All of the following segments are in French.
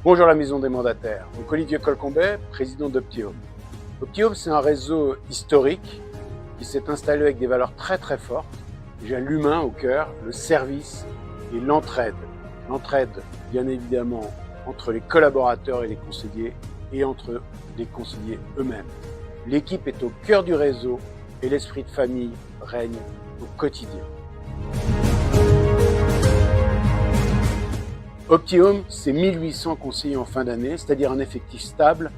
Bonjour la maison des mandataires, donc Olivier Colcombet, président d'Optium. Optium, c'est un réseau historique qui s'est installé avec des valeurs très fortes. Déjà l'humain au cœur, le service et l'entraide. L'entraide, bien évidemment, entre les collaborateurs et les conseillers et entre les conseillers eux-mêmes. L'équipe est au cœur du réseau et l'esprit de famille règne au quotidien. Optium, c'est 1800 conseillers en fin d'année, c'est-à-dire un effectif stable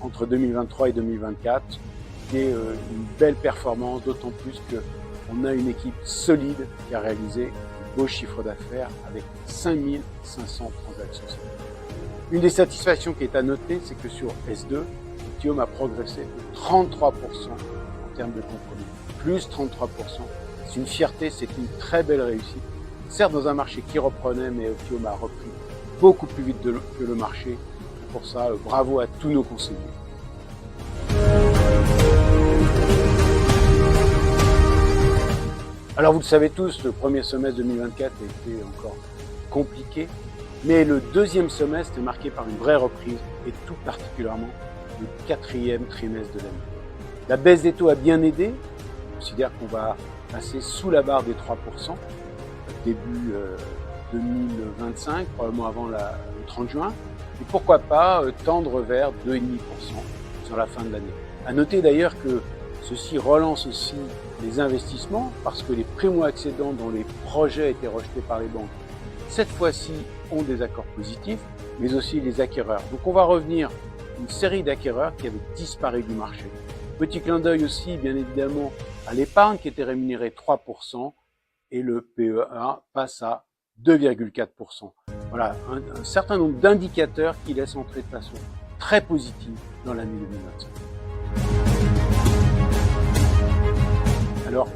entre 2023 et 2024, qui est une belle performance, d'autant plus qu'on a une équipe solide qui a réalisé un beau chiffre d'affaires avec 5500 transactions. Une des satisfactions qui est à noter, c'est que sur S2, Optium a progressé de 33% en termes de compromis, plus 33%. C'est une fierté, c'est une très belle réussite. Certes, dans un marché qui reprenait, mais Optium a repris beaucoup plus vite que le marché. Pour ça, bravo à tous nos conseillers. Alors, vous le savez tous, le premier semestre 2024 a été encore compliqué, mais le deuxième semestre est marqué par une vraie reprise, et tout particulièrement le quatrième trimestre de l'année. La baisse des taux a bien aidé. On considère qu'on va passer sous la barre des 3%. Début 2025, probablement avant le 30 juin, et pourquoi pas tendre vers 2,5% sur la fin de l'année. À noter d'ailleurs que ceci relance aussi les investissements parce que les primo-accédants dont les projets étaient rejetés par les banques, cette fois-ci ont des accords positifs, mais aussi les acquéreurs. Donc on va revenir une série d'acquéreurs qui avaient disparu du marché. Petit clin d'œil aussi, bien évidemment, à l'épargne qui était rémunérée 3%, et le PEA passe à 2,4%. Voilà, un certain nombre d'indicateurs qui laissent entrer de façon très positive dans l'année 2025. Alors,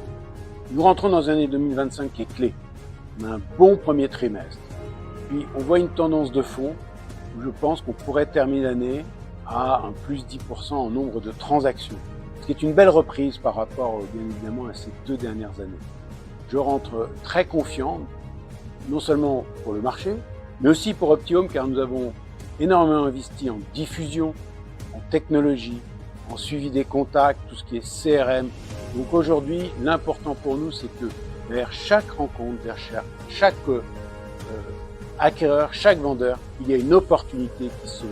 nous rentrons dans une année 2025 qui est clé. On a un bon premier trimestre. Puis, on voit une tendance de fond où je pense qu'on pourrait terminer l'année à un plus 10% en nombre de transactions. Ce qui est une belle reprise par rapport, bien évidemment, à ces 2 dernières années. Je rentre très confiant, non seulement pour le marché, mais aussi pour Optium, car nous avons énormément investi en diffusion, en technologie, en suivi des contacts, tout ce qui est CRM. Donc aujourd'hui, l'important pour nous, c'est que vers chaque rencontre, vers chaque acquéreur, chaque vendeur, il y a une opportunité qui se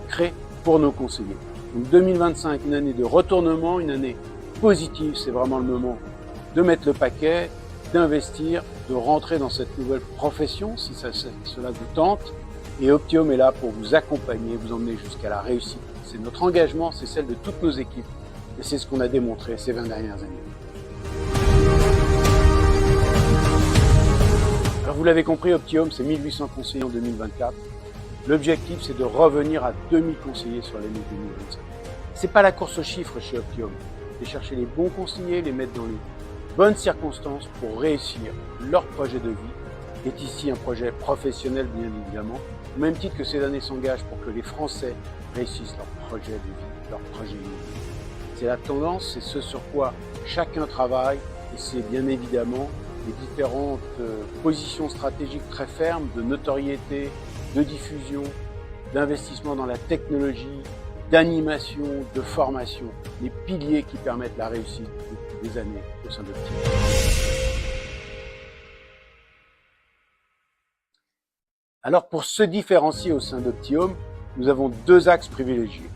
crée pour nos conseillers. Donc 2025, une année de retournement, une année positive, c'est vraiment le moment de mettre le paquet, d'investir, de rentrer dans cette nouvelle profession, si cela vous tente. Et Optium est là pour vous accompagner, vous emmener jusqu'à la réussite. C'est notre engagement, c'est celle de toutes nos équipes. Et c'est ce qu'on a démontré ces 20 dernières années. Alors vous l'avez compris, Optium, c'est 1800 conseillers en 2024. L'objectif, c'est de revenir à 2000 conseillers sur l'année 2025. C'est pas la course aux chiffres chez Optium. C'est chercher les bons conseillers, les mettre dans les bonnes circonstances pour réussir leur projet de vie, qui est ici un projet professionnel bien évidemment, au même titre que ces années s'engagent pour que les Français réussissent leur projet de vie, leur projet de vie. C'est la tendance, c'est ce sur quoi chacun travaille, et c'est bien évidemment les différentes positions stratégiques très fermes de notoriété, de diffusion, d'investissement dans la technologie, d'animation, de formation, les piliers qui permettent la réussite des années au sein d'Optium. Alors pour se différencier au sein d'Optium, nous avons 2 axes privilégiés,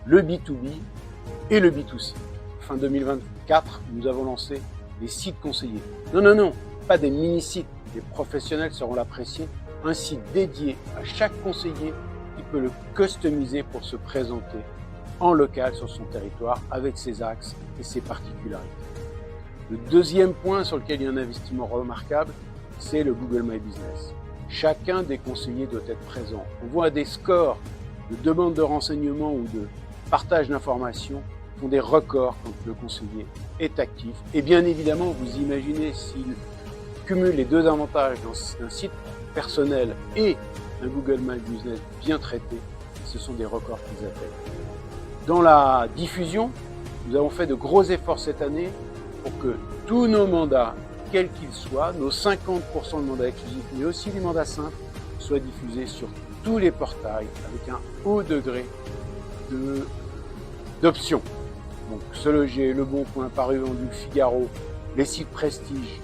le B2B et le B2C. Fin 2024, nous avons lancé les sites conseillers. Non, pas des mini-sites, les professionnels sauront l'apprécier, un site dédié à chaque conseiller qui peut le customiser pour se présenter en local sur son territoire avec ses axes et ses particularités. Le deuxième point sur lequel il y a un investissement remarquable, c'est le Google My Business. Chacun des conseillers doit être présent. On voit des scores de demande de renseignements ou de partage d'informations font des records quand le conseiller est actif. Et bien évidemment, vous imaginez s'il cumule les 2 avantages d'un site personnel et un Google My Business bien traité, ce sont des records qu'ils atteignent. Dans la diffusion, nous avons fait de gros efforts cette année pour que tous nos mandats, quels qu'ils soient, nos 50% de mandats exclusifs, mais aussi les mandats simples, soit diffusé sur tous les portails avec un haut degré d'options. Donc Se Loger, Le Bon Coin, Paris Vendu, Figaro, les sites Prestige,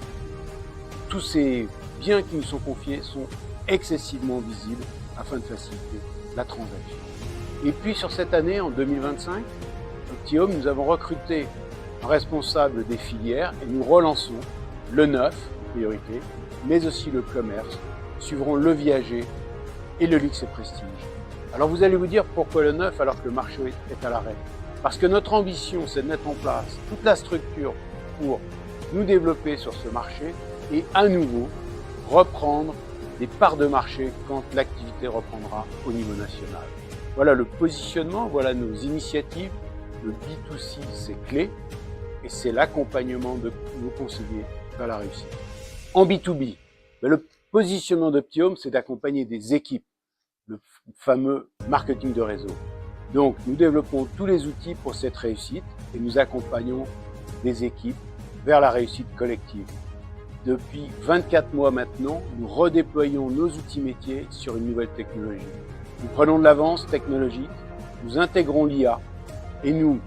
tous ces biens qui nous sont confiés sont excessivement visibles afin de faciliter la transaction. Et puis sur cette année, en 2025, Optiom, nous avons recruté un responsable des filières et nous relançons le neuf en priorité, mais aussi le commerce, suivront le viager et le luxe et prestige. Alors vous allez vous dire pourquoi le neuf alors que le marché est à l'arrêt? Parce que notre ambition, c'est de mettre en place toute la structure pour nous développer sur ce marché et à nouveau reprendre des parts de marché quand l'activité reprendra au niveau national. Voilà le positionnement, voilà nos initiatives. Le B2C, c'est clé et c'est l'accompagnement de nos conseillers vers la réussite. En B2B, le positionnement d'Optiom, c'est d'accompagner des équipes, le fameux marketing de réseau. Donc, nous développons tous les outils pour cette réussite et nous accompagnons des équipes vers la réussite collective. Depuis 24 mois maintenant, nous redéployons nos outils métiers sur une nouvelle technologie. Nous prenons de l'avance technologique, nous intégrons l'IA et nous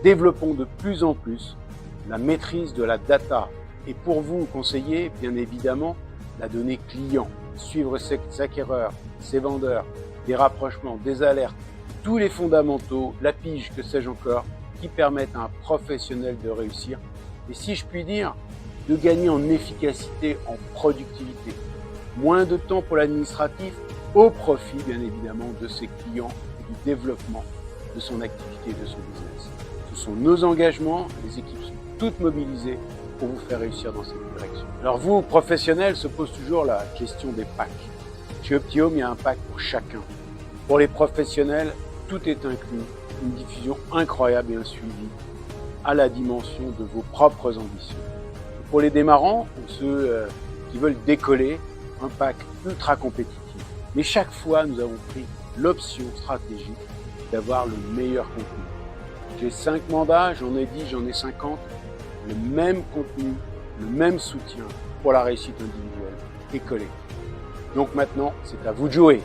développons de plus en plus la maîtrise de la data. Et pour vous, conseillers, bien évidemment, la donnée client, suivre ses acquéreurs, ses vendeurs, des rapprochements, des alertes, tous les fondamentaux, la pige, que sais-je encore, qui permettent à un professionnel de réussir. Et si je puis dire, de gagner en efficacité, en productivité. Moins de temps pour l'administratif, au profit, bien évidemment, de ses clients et du développement de son activité et de son business. Ce sont nos engagements, les équipes sont toutes mobilisées pour vous faire réussir dans cette direction. Alors vous, professionnels, se pose toujours la question des packs. Chez Optiom, il y a un pack pour chacun. Pour les professionnels, tout est inclus, une diffusion incroyable et un suivi à la dimension de vos propres ambitions. Et pour les démarrants, ou ceux qui veulent décoller, un pack ultra compétitif. Mais chaque fois, nous avons pris l'option stratégique d'avoir le meilleur contenu. J'ai 5 mandats, j'en ai 10, j'en ai 50, le même contenu, le même soutien pour la réussite individuelle et collective. Donc maintenant, c'est à vous de jouer.